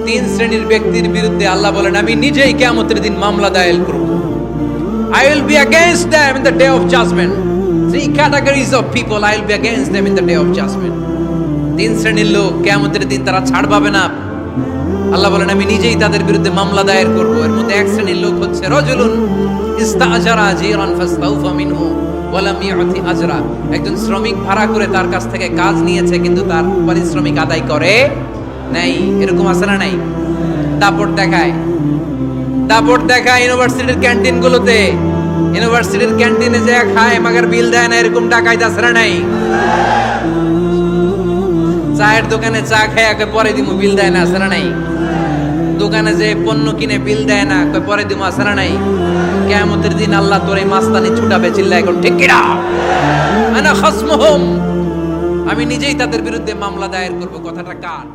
তিন শ্রেণীর ব্যক্তির বিরুদ্ধে আল্লাহ বলেন আমি নিজেই কিয়ামতের দিন মামলা দায়ের করব। I will be against them in the day of judgment. Three categories of people I will be against them in the day of judgment. তিন শ্রেণীর লোক কিয়ামতের দিন তারা ছাড় পাবে না। আল্লাহ বলেন আমি নিজেই তাদের বিরুদ্ধে মামলা দায়ের করব। এর মধ্যে এক শ্রেণীর লোক হচ্ছে রাজুলুন ইস্তাজারা জিরান ফাস্তাউফা মিনহু ওয়া লাম ইউতি আজরা। একজন শ্রমিক ভাড়া করে তার কাছ থেকে কাজ নিয়েছে কিন্তু তার পারিশ্রমিক আদায় করে নাই। এরকম আছে না নাই? দাপট দেখায় ইউনিভার্সিটির ক্যান্টিন গুলোতে। ইউনিভার্সিটির ক্যান্টিনে যে খায় মাগার বিল দেয় না, এরকম টাকাই আছে না নাই? চায়ের দোকানে চা খায় পরে দিমু বিল দেয় না, আছে না নাই? দোকানে যে পণ্য কিনে বিল দেয় না, পরে দিমু, আছে না নাই? কিয়ামতের দিন আল্লাহ তোর এই মাস্তানি ছুটাবে, চিল্লা এখন ঠিক কিনা? আনা খাসমুহুম, আমি নিজেই তাদের বিরুদ্ধে মামলা দায়ের করব। কথাটা কার?